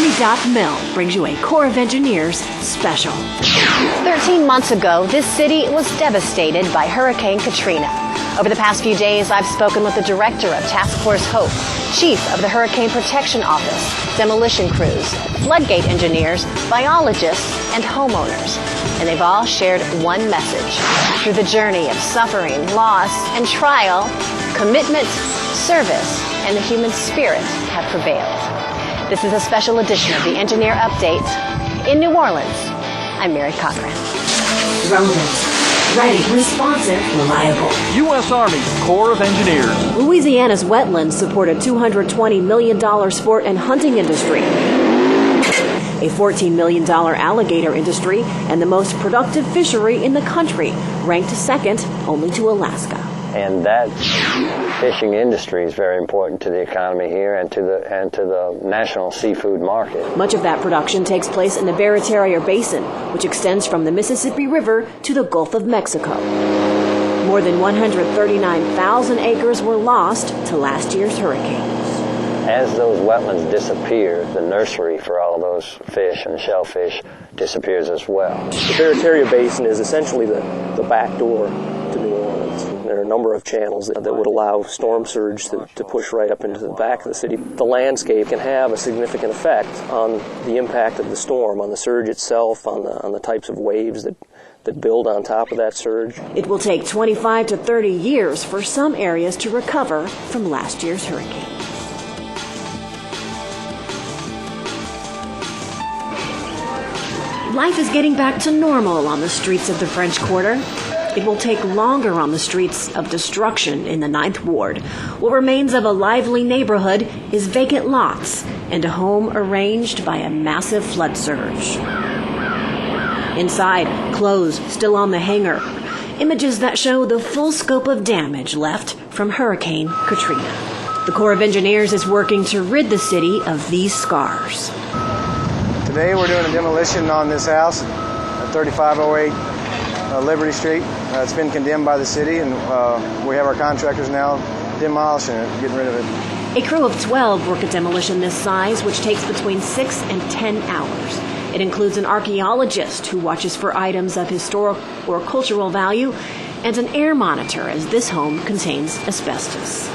Army.mil brings you a Corps of Engineers special. 13 months ago, this city was devastated by Hurricane Katrina. Over the past few days, I've spoken with the director of Task Force Hope, chief of the Hurricane Protection Office, demolition crews, floodgate engineers, biologists, and homeowners. And they've all shared one message. Through the journey of suffering, loss, and trial, commitment, service, and the human spirit have prevailed. This is a special edition of the Engineer Update. In New Orleans, I'm Mary Cochran. Relevant, ready, responsive, reliable. U.S. Army Corps of Engineers. Louisiana's wetlands support a $220 million sport and hunting industry, a $14 million alligator industry, and the most productive fishery in the country, ranked second only to Alaska. And that fishing industry is very important to the economy here and to the national seafood market. Much of that production takes place in the Barataria Basin, which extends from the Mississippi River to the Gulf of Mexico. More than 139,000 acres were lost to last year's hurricanes. As those wetlands disappear, the nursery for all of those fish and shellfish disappears as well. The Barataria Basin is essentially the back door to New Orleans. There are a number of channels that would allow storm surge to push right up into the back of the city. The landscape can have a significant effect on the impact of the storm, on the surge itself, on the types of waves that build on top of that surge. It will take 25 to 30 years for some areas to recover from last year's hurricane. Life is getting back to normal on the streets of the French Quarter. It will take longer on the streets of destruction in the 9th Ward. What remains of a lively neighborhood is vacant lots and a home arranged by a massive flood surge. Inside, clothes still on the hanger. Images that show the full scope of damage left from Hurricane Katrina. The Corps of Engineers is working to rid the city of these scars. Today we're doing a demolition on this house at 3508 Liberty Street. It's been condemned by the city, and we have our contractors now demolishing it, getting rid of it. A crew of 12 work a demolition this size, which takes between 6 and 10 hours. It includes an archaeologist who watches for items of historic or cultural value, and an air monitor, as this home contains asbestos.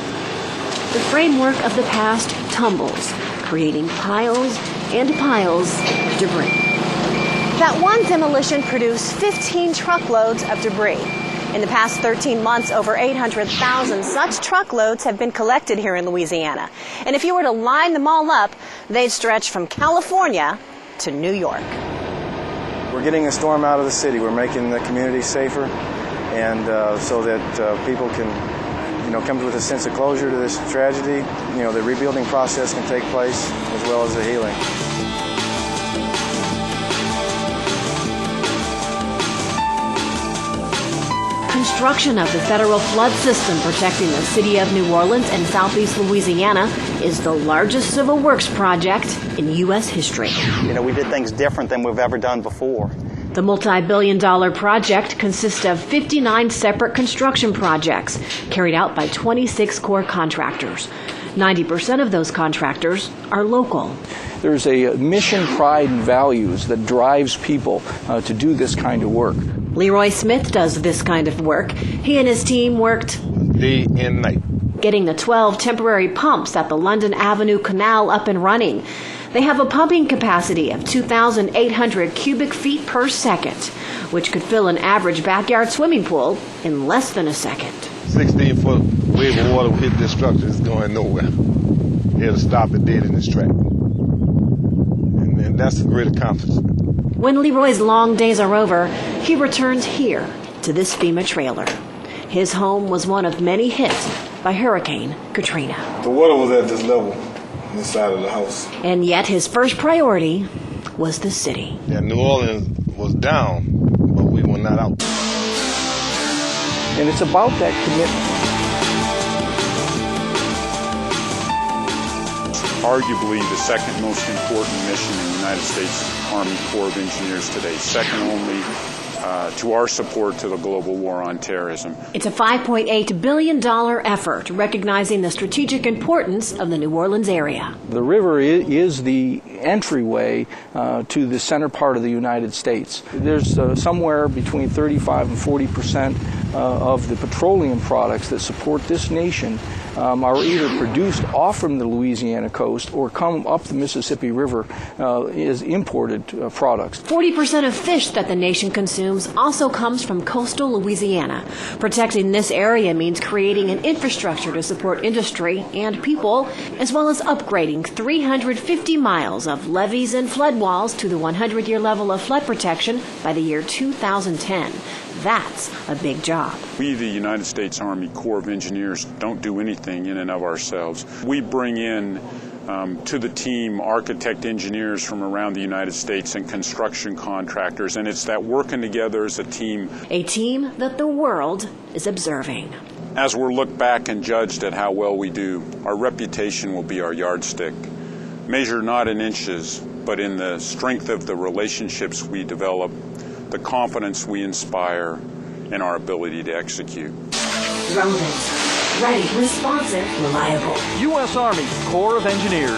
The framework of the past tumbles, creating piles and piles of debris. That one demolition produced 15 truckloads of debris. In the past 13 months, over 800,000 such truckloads have been collected here in Louisiana. And if you were to line them all up, they'd stretch from California to New York. We're getting the storm out of the city. We're making the community safer, and so that people can come with a sense of closure to this tragedy. The rebuilding process can take place as well as the healing. Construction of the federal flood system protecting the city of New Orleans and southeast Louisiana is the largest civil works project in U.S. history. We did things different than we've ever done before. The multi-billion-dollar project consists of 59 separate construction projects carried out by 26 Corps contractors. 90% of those contractors are local. There's a mission, pride, and values that drives people to do this kind of work. Leroy Smith does this kind of work. He and his team worked day and night, getting the 12 temporary pumps at the London Avenue Canal up and running. They have a pumping capacity of 2,800 cubic feet per second, which could fill an average backyard swimming pool in less than a second. 16-foot wave of water hit this structure is going nowhere. It'll stop it dead in its track. And that's a great accomplishment. When Leroy's long days are over, he returns here to this FEMA trailer. His home was one of many hit by Hurricane Katrina. The water was at this level inside of the house. And yet his first priority was the city. Yeah, New Orleans was down, but we were not out. And it's about that commitment. Arguably the second most important mission in the United States Army Corps of Engineers today, second only to our support to the global war on terrorism. It's a $5.8 billion effort recognizing the strategic importance of the New Orleans area. The river is the entryway to the center part of the United States. There's somewhere between 35 and 40% of the petroleum products that support this nation are either produced off from the Louisiana coast or come up the Mississippi River as imported products. 40% of fish that the nation consumes also comes from coastal Louisiana. Protecting this area means creating an infrastructure to support industry and people, as well as upgrading 350 miles of levees and flood walls to the 100-year level of flood protection by the year 2010. That's a big job. We, the United States Army Corps of Engineers, don't do anything in and of ourselves. We bring in to the team architect engineers from around the United States and construction contractors, and it's that working together as a team. A team that the world is observing. As we're looked back and judged at how well we do, our reputation will be our yardstick. Measured not in inches, but in the strength of the relationships we develop, the confidence we inspire, and our ability to execute. Relevant, ready, responsive, reliable. U.S. Army Corps of Engineers.